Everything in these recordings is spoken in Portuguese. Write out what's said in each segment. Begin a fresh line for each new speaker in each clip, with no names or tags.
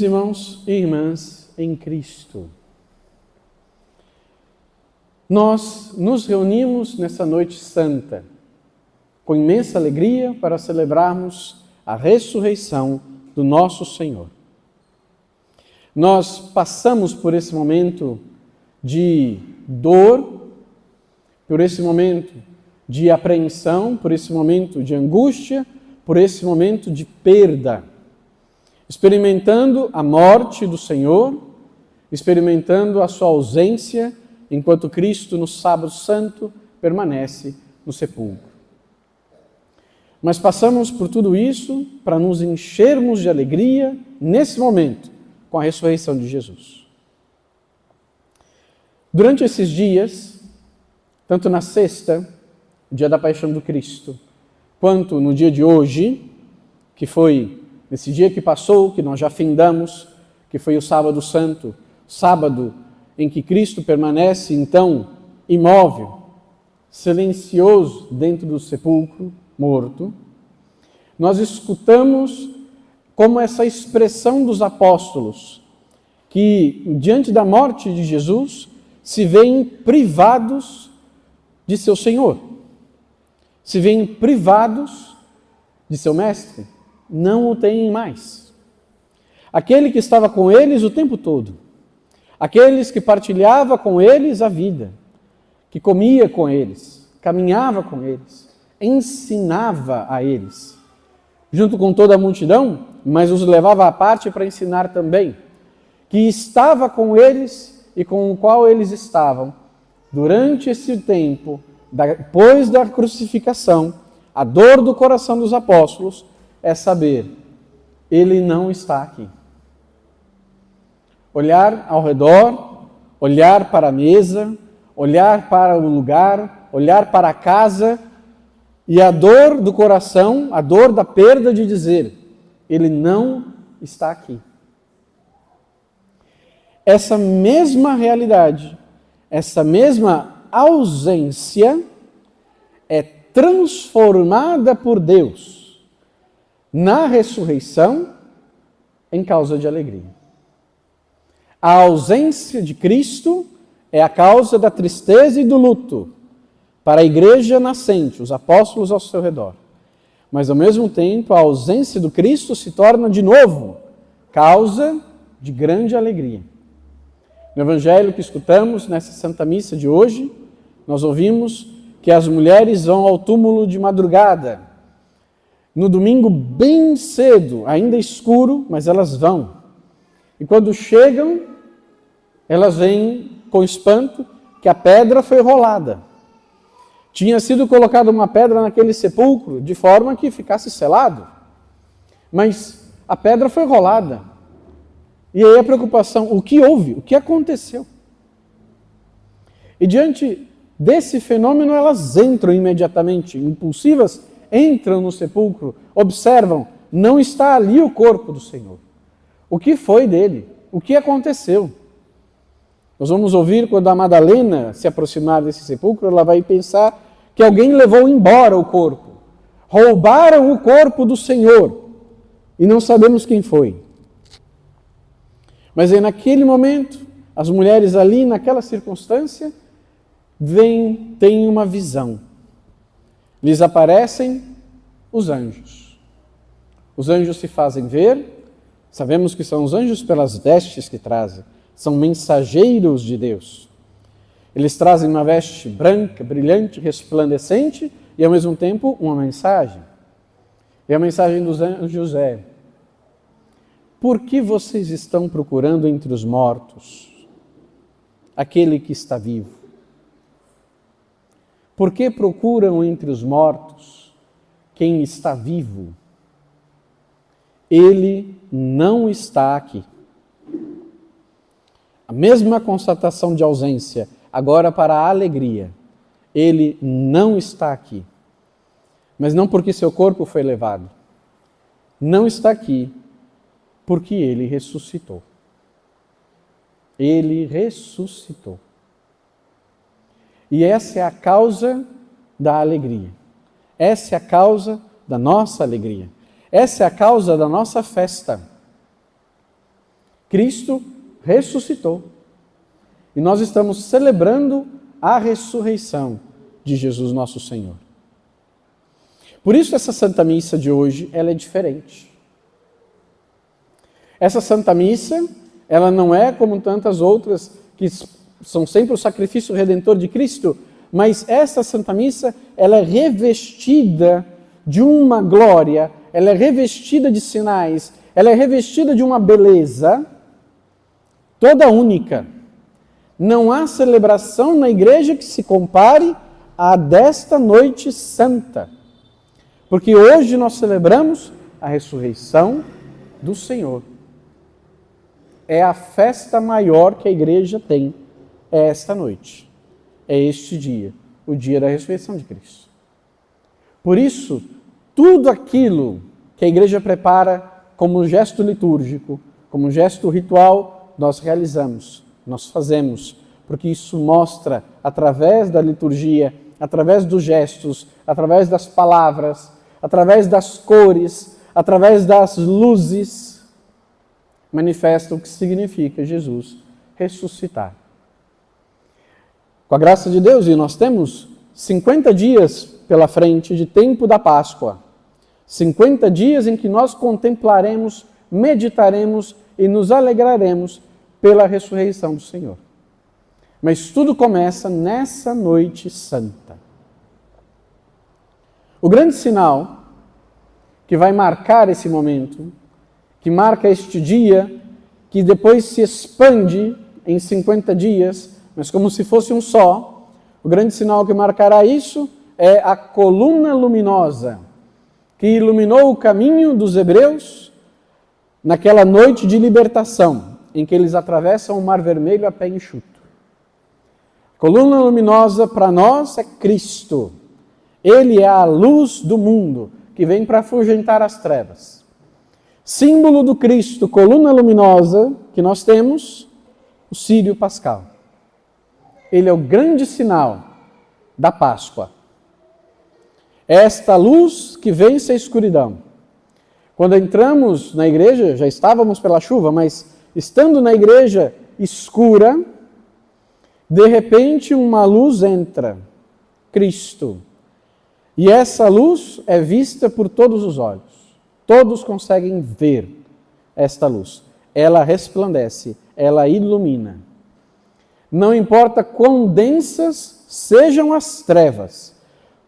Irmãos e irmãs em Cristo, nós nos reunimos nessa noite santa, com imensa alegria para celebrarmos a ressurreição do nosso Senhor. Nós passamos por esse momento de dor, por esse momento de apreensão, por esse momento de angústia, por esse momento de perda, experimentando a morte do Senhor, experimentando a sua ausência, enquanto Cristo no sábado santo permanece no sepulcro. Mas passamos por tudo isso para nos enchermos de alegria nesse momento com a ressurreição de Jesus. Durante esses dias, tanto na sexta, dia da paixão do Cristo, quanto no dia de hoje, que foi nesse dia que passou, que nós já findamos, que foi o sábado santo, sábado em que Cristo permanece, então, imóvel, silencioso dentro do sepulcro, morto, nós escutamos como essa expressão dos apóstolos, que diante da morte de Jesus, se veem privados de seu Senhor, se veem privados de seu Mestre, não o têm mais. Aquele que estava com eles o tempo todo, aqueles que partilhava com eles a vida, que comia com eles, caminhava com eles, ensinava a eles, junto com toda a multidão, mas os levava à parte para ensinar também, que estava com eles e com o qual eles estavam durante esse tempo, depois da crucificação, a dor do coração dos apóstolos é saber, ele não está aqui. Olhar ao redor, olhar para a mesa, olhar para o lugar, olhar para a casa, e a dor do coração, a dor da perda de dizer, ele não está aqui. Essa mesma realidade, essa mesma ausência é transformada por Deus na ressurreição em causa de alegria. A ausência de Cristo é a causa da tristeza e do luto para a igreja nascente, os apóstolos ao seu redor. Mas, ao mesmo tempo, a ausência do Cristo se torna, de novo, causa de grande alegria. No Evangelho que escutamos nessa Santa Missa de hoje, nós ouvimos que as mulheres vão ao túmulo de madrugada, no domingo bem cedo, ainda escuro, mas elas vão. E quando chegam, elas veem com espanto que a pedra foi rolada. Tinha sido colocada uma pedra naquele sepulcro de forma que ficasse selado. Mas a pedra foi rolada. E aí a preocupação, o que houve? O que aconteceu? E diante desse fenômeno, elas entram imediatamente, impulsivas, entram no sepulcro, observam, não está ali o corpo do Senhor. O que foi dele? O que aconteceu? Nós vamos ouvir quando a Madalena se aproximar desse sepulcro, ela vai pensar que alguém levou embora o corpo. Roubaram o corpo do Senhor e não sabemos quem foi. Mas aí naquele momento, as mulheres ali, naquela circunstância, têm uma visão. Lhes aparecem os anjos. Os anjos se fazem ver, sabemos que são os anjos pelas vestes que trazem, são mensageiros de Deus. Eles trazem uma veste branca, brilhante, resplandecente e ao mesmo tempo uma mensagem. E a mensagem dos anjos é: por que vocês estão procurando entre os mortos aquele que está vivo? Por que procuram entre os mortos quem está vivo? Ele não está aqui. A mesma constatação de ausência, agora para a alegria. Ele não está aqui. Mas não porque seu corpo foi levado. Não está aqui porque ele ressuscitou. Ele ressuscitou. E essa é a causa da alegria. Essa é a causa da nossa alegria. Essa é a causa da nossa festa. Cristo ressuscitou. E nós estamos celebrando a ressurreição de Jesus nosso Senhor. Por isso essa Santa Missa de hoje, ela é diferente. Essa Santa Missa, ela não é como tantas outras que são sempre o sacrifício redentor de Cristo, mas essa Santa Missa, ela é revestida de uma glória, ela é revestida de sinais, ela é revestida de uma beleza toda única. Não há celebração na igreja que se compare à desta noite santa. Porque hoje nós celebramos a ressurreição do Senhor. É a festa maior que a igreja tem, é esta noite. É este dia, o dia da ressurreição de Cristo. Por isso, tudo aquilo que a igreja prepara como gesto litúrgico, como gesto ritual, nós realizamos, nós fazemos, porque isso mostra, através da liturgia, através dos gestos, através das palavras, através das cores, através das luzes, manifesta o que significa Jesus ressuscitar. Com a graça de Deus, e nós temos 50 dias pela frente de tempo da Páscoa. 50 dias em que nós contemplaremos, meditaremos e nos alegraremos pela ressurreição do Senhor. Mas tudo começa nessa noite santa. O grande sinal que vai marcar esse momento, que marca este dia, que depois se expande em 50 dias, mas como se fosse um só, o grande sinal que marcará isso é a coluna luminosa que iluminou o caminho dos hebreus naquela noite de libertação, em que eles atravessam o Mar Vermelho a pé enxuto. A coluna luminosa para nós é Cristo. Ele é a luz do mundo, que vem para afugentar as trevas. Símbolo do Cristo, coluna luminosa, que nós temos, o Círio Pascal. Ele é o grande sinal da Páscoa. É esta luz que vence a escuridão. Quando entramos na igreja, já estávamos pela chuva, mas estando na igreja escura, de repente uma luz entra, Cristo. E essa luz é vista por todos os olhos. Todos conseguem ver esta luz. Ela resplandece, ela ilumina. Não importa quão densas sejam as trevas,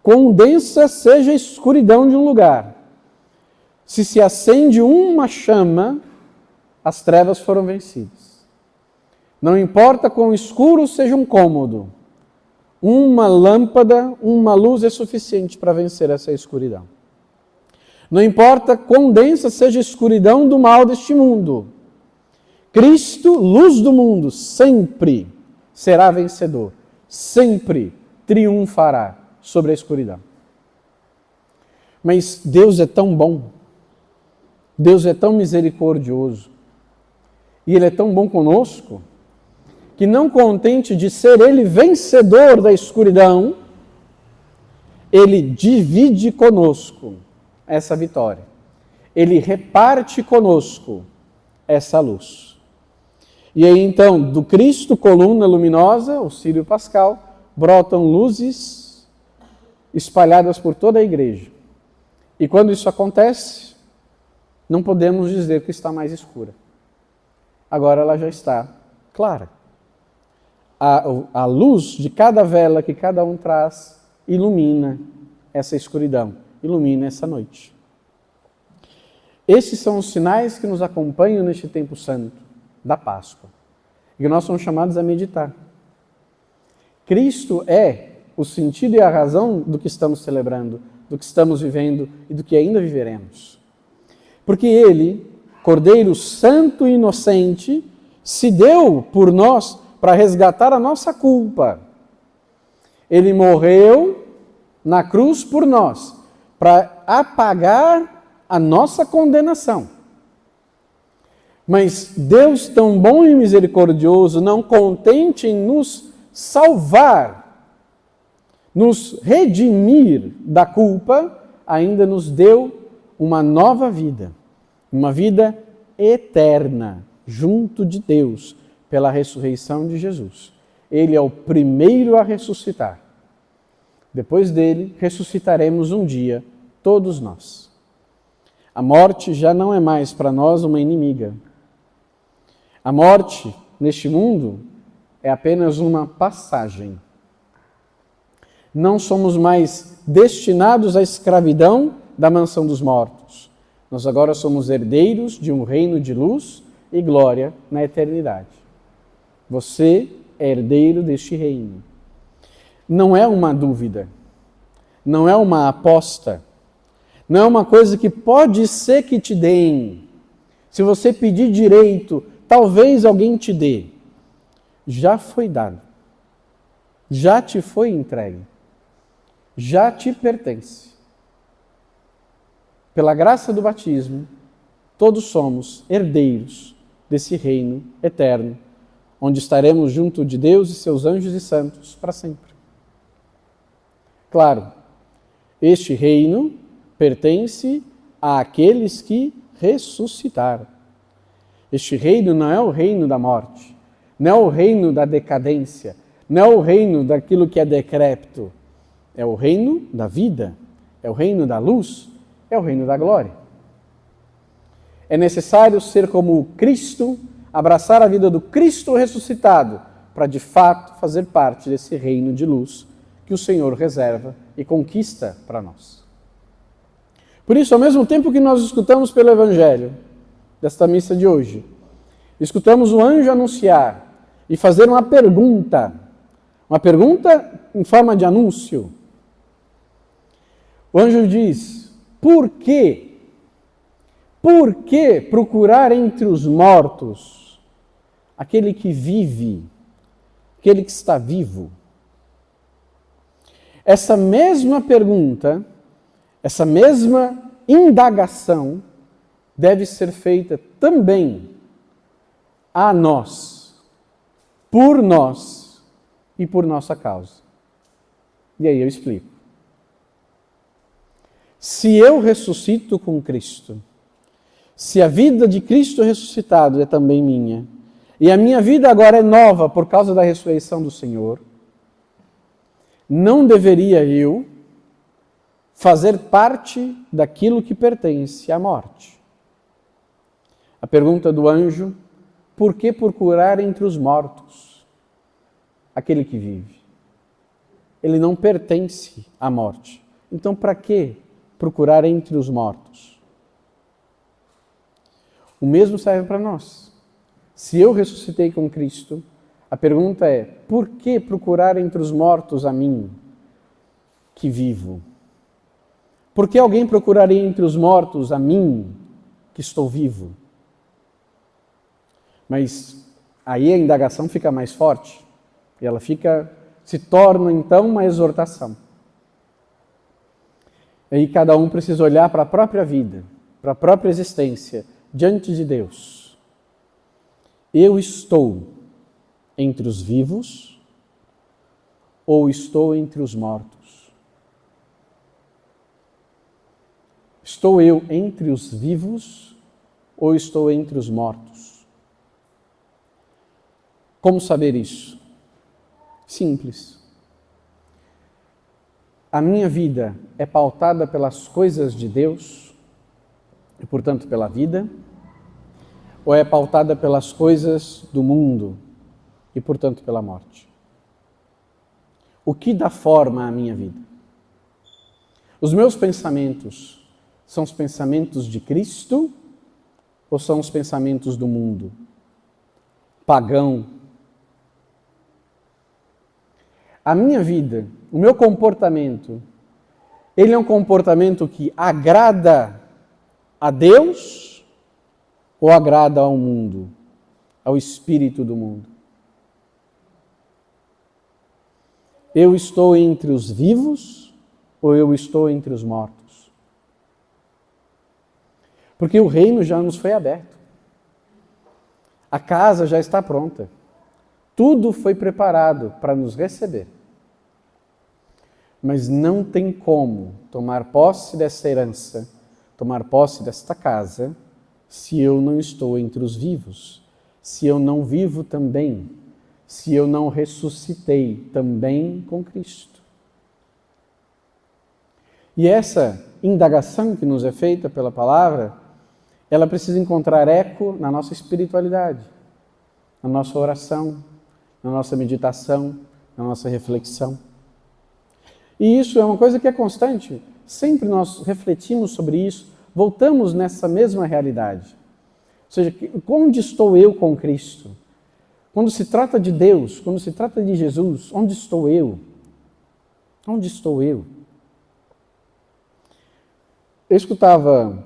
quão densa seja a escuridão de um lugar, se acende uma chama, as trevas foram vencidas. Não importa quão escuro seja um cômodo, uma lâmpada, uma luz é suficiente para vencer essa escuridão. Não importa quão densa seja a escuridão do mal deste mundo, Cristo, luz do mundo, sempre será vencedor, sempre triunfará sobre a escuridão. Mas Deus é tão bom, Deus é tão misericordioso, e Ele é tão bom conosco, que não contente de ser Ele vencedor da escuridão, Ele divide conosco essa vitória. Ele reparte conosco essa luz. E aí então, do Cristo, coluna luminosa, o Círio Pascal, brotam luzes espalhadas por toda a igreja. E quando isso acontece, não podemos dizer que está mais escura. Agora ela já está clara. A luz de cada vela que cada um traz ilumina essa escuridão, ilumina essa noite. Esses são os sinais que nos acompanham neste tempo santo da Páscoa, e que nós somos chamados a meditar. Cristo é o sentido e a razão do que estamos celebrando, do que estamos vivendo e do que ainda viveremos. Porque Ele, Cordeiro Santo e Inocente, se deu por nós para resgatar a nossa culpa. Ele morreu na cruz por nós, para apagar a nossa condenação. Mas Deus, tão bom e misericordioso, não contente em nos salvar, nos redimir da culpa, ainda nos deu uma nova vida, uma vida eterna. junto de Deus pela ressurreição de Jesus. Ele é o primeiro a ressuscitar. Depois dele, ressuscitaremos um dia, todos nós. A morte já não é mais para nós uma inimiga. A morte, neste mundo, é apenas uma passagem. Não somos mais destinados à escravidão da mansão dos mortos. Nós agora somos herdeiros de um reino de luz e glória na eternidade. Você é herdeiro deste reino. Não é uma dúvida, não é uma aposta, não é uma coisa que pode ser que te deem. Se você pedir direito, talvez alguém te dê. Já foi dado, já te foi entregue, já te pertence. Pela graça do batismo, todos somos herdeiros desse reino eterno, onde estaremos junto de Deus e seus anjos e santos para sempre. Claro, este reino pertence àqueles que ressuscitaram. Este reino não é o reino da morte, não é o reino da decadência, não é o reino daquilo que é decrépito. É o reino da vida, é o reino da luz, é o reino da glória. É necessário ser como Cristo, abraçar a vida do Cristo ressuscitado, para de fato fazer parte desse reino de luz que o Senhor reserva e conquista para nós. Por isso, ao mesmo tempo que nós escutamos pelo Evangelho, desta missa de hoje, escutamos o anjo anunciar e fazer uma pergunta em forma de anúncio. O anjo diz: por quê? Por que procurar entre os mortos aquele que vive, aquele que está vivo? Essa mesma pergunta, essa mesma indagação deve ser feita também a nós, por nós e por nossa causa. E aí eu explico. Se eu ressuscito com Cristo, se a vida de Cristo ressuscitado é também minha, e a minha vida agora é nova por causa da ressurreição do Senhor, não deveria eu fazer parte daquilo que pertence à morte? A pergunta do anjo: por que procurar entre os mortos aquele que vive? Ele não pertence à morte. Então, para que procurar entre os mortos? O mesmo serve para nós. Se eu ressuscitei com Cristo, a pergunta é: por que procurar entre os mortos a mim, que vivo? Por que alguém procuraria entre os mortos a mim, que estou vivo? Mas aí a indagação fica mais forte, e ela se torna então uma exortação. Aí cada um precisa olhar para a própria vida, para a própria existência, diante de Deus. Eu estou entre os vivos ou estou entre os mortos? Estou eu entre os vivos ou estou entre os mortos? Como saber isso? Simples. A minha vida é pautada pelas coisas de Deus e, portanto, pela vida, ou é pautada pelas coisas do mundo e, portanto, pela morte? O que dá forma à minha vida? Os meus pensamentos são os pensamentos de Cristo ou são os pensamentos do mundo? Pagão. A minha vida, o meu comportamento, ele é um comportamento que agrada a Deus ou agrada ao mundo, ao espírito do mundo? Eu estou entre os vivos ou eu estou entre os mortos? Porque o reino já nos foi aberto. A casa já está pronta. Tudo foi preparado para nos receber. Mas não tem como tomar posse dessa herança, tomar posse desta casa, se eu não estou entre os vivos, se eu não vivo também, se eu não ressuscitei também com Cristo? E essa indagação que nos é feita pela palavra, ela precisa encontrar eco na nossa espiritualidade, na nossa oração, na nossa meditação, na nossa reflexão. E isso é uma coisa que é constante. Sempre nós refletimos sobre isso, voltamos nessa mesma realidade. Ou seja, onde estou eu com Cristo? Quando se trata de Deus, quando se trata de Jesus, onde estou eu? Onde estou eu? Eu escutava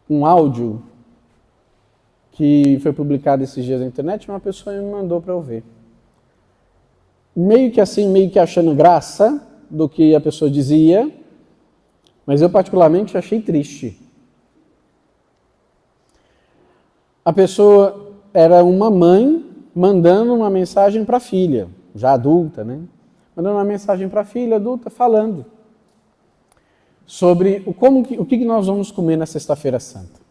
um áudio que foi publicado esses dias na internet, uma pessoa me mandou para eu ver. Meio que assim, meio que achando graça do que a pessoa dizia, mas eu particularmente achei triste. A pessoa era uma mãe mandando uma mensagem para a filha, já adulta, né? Mandando uma mensagem para a filha adulta, falando sobre o que nós vamos comer na Sexta-feira Santa.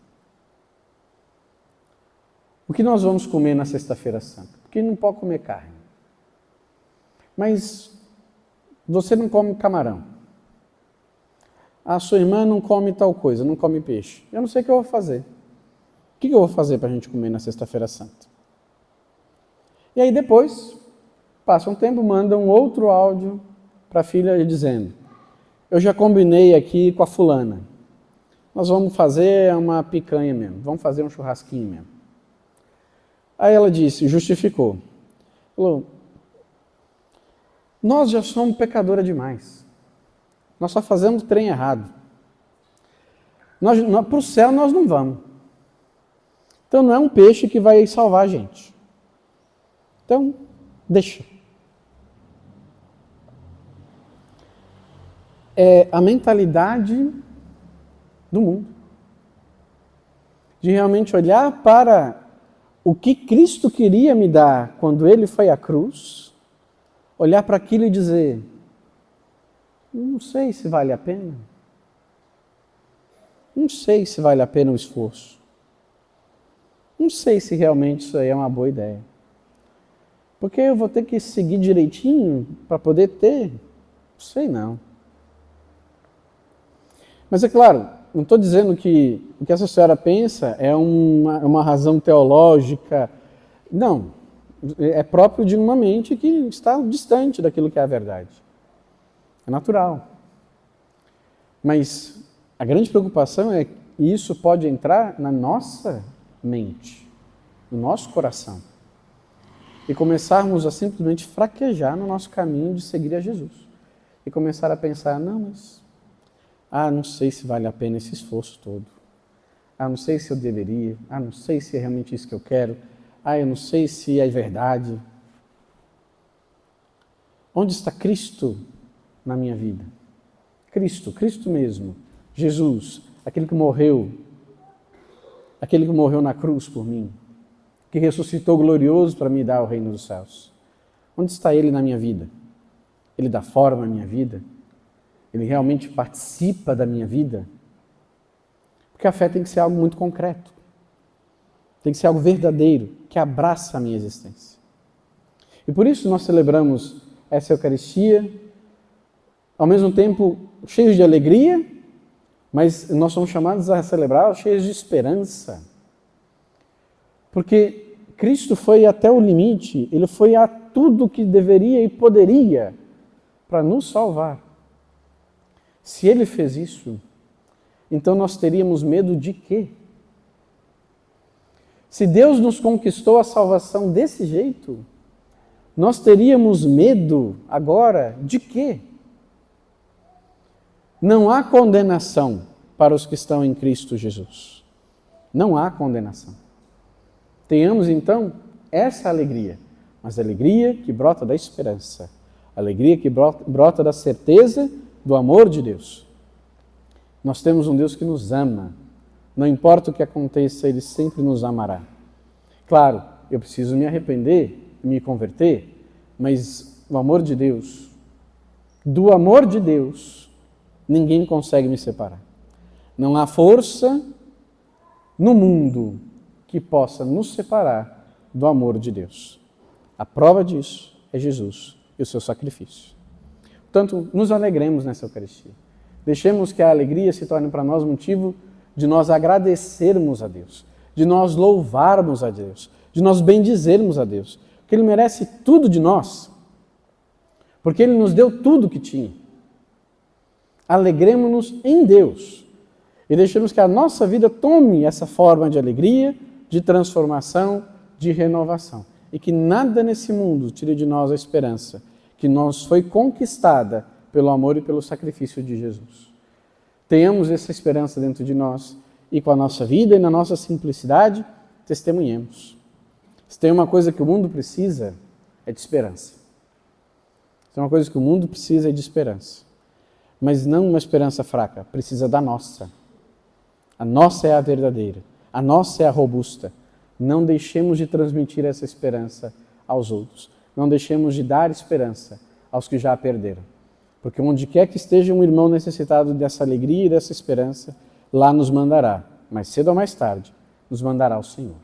O que nós vamos comer na Sexta-feira Santa? Porque não pode comer carne. Mas você não come camarão. A sua irmã não come tal coisa, não come peixe. Eu não sei o que eu vou fazer. O que eu vou fazer para a gente comer na Sexta-feira Santa? E aí depois, passa um tempo, manda um outro áudio para a filha dizendo: eu já combinei aqui com a fulana. Nós vamos fazer uma picanha mesmo, vamos fazer um churrasquinho mesmo. Aí ela disse, justificou. Falou, nós já somos pecadora demais. Nós só fazemos trem errado. Para o céu nós não vamos. Então não é um peixe que vai salvar a gente. Então, deixa. É a mentalidade do mundo. De realmente olhar para o que Cristo queria me dar quando Ele foi à cruz, olhar para aquilo e dizer, não sei se vale a pena. Não sei se vale a pena o esforço. Não sei se realmente isso aí é uma boa ideia. Porque eu vou ter que seguir direitinho para poder ter? Não sei não. Mas é claro, não estou dizendo que o que essa senhora pensa é uma razão teológica. Não. É próprio de uma mente que está distante daquilo que é a verdade. É natural. Mas a grande preocupação é que isso pode entrar na nossa mente, no nosso coração, e começarmos a simplesmente fraquejar no nosso caminho de seguir a Jesus. E começar a pensar, não sei se vale a pena esse esforço todo. Não sei se eu deveria. Não sei se é realmente isso que eu quero. Eu não sei se é verdade. Onde está Cristo na minha vida? Cristo mesmo. Jesus, aquele que morreu na cruz por mim, que ressuscitou glorioso para me dar o reino dos céus. Onde está Ele na minha vida? Ele dá forma à minha vida? Ele realmente participa da minha vida? Porque a fé tem que ser algo muito concreto. Tem que ser algo verdadeiro, que abraça a minha existência. E por isso nós celebramos essa Eucaristia, ao mesmo tempo cheios de alegria, mas nós somos chamados a celebrá-la cheios de esperança. Porque Cristo foi até o limite, Ele foi a tudo que deveria e poderia para nos salvar. Se Ele fez isso, então nós teríamos medo de quê? Se Deus nos conquistou a salvação desse jeito, nós teríamos medo agora de quê? Não há condenação para os que estão em Cristo Jesus. Não há condenação. Tenhamos então essa alegria, mas a alegria que brota da esperança, a alegria que brota da certeza do amor de Deus. Nós temos um Deus que nos ama. Não importa o que aconteça, Ele sempre nos amará. Claro, eu preciso me arrepender, me converter, mas o amor de Deus, do amor de Deus, ninguém consegue me separar. Não há força no mundo que possa nos separar do amor de Deus. A prova disso é Jesus e o seu sacrifício. Portanto, nos alegremos nessa Eucaristia. Deixemos que a alegria se torne para nós motivo de nós agradecermos a Deus, de nós louvarmos a Deus, de nós bendizermos a Deus, porque Ele merece tudo de nós, porque Ele nos deu tudo que tinha. Alegremos-nos em Deus e deixemos que a nossa vida tome essa forma de alegria, de transformação, de renovação. E que nada nesse mundo tire de nós a esperança que nos foi conquistada pelo amor e pelo sacrifício de Jesus. Tenhamos essa esperança dentro de nós e com a nossa vida e na nossa simplicidade testemunhemos. Se tem uma coisa que o mundo precisa, é de esperança. Se tem uma coisa que o mundo precisa, é de esperança. Mas não uma esperança fraca, precisa da nossa. A nossa é a verdadeira, a nossa é a robusta. Não deixemos de transmitir essa esperança aos outros. Não deixemos de dar esperança aos que já a perderam. Porque onde quer que esteja um irmão necessitado dessa alegria e dessa esperança, lá nos mandará, mais cedo ou mais tarde, nos mandará o Senhor.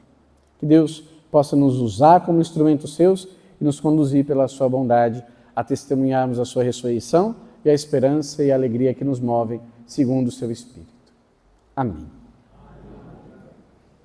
Que Deus possa nos usar como instrumentos seus e nos conduzir pela sua bondade a testemunharmos a sua ressurreição e a esperança e a alegria que nos movem segundo o seu Espírito. Amém.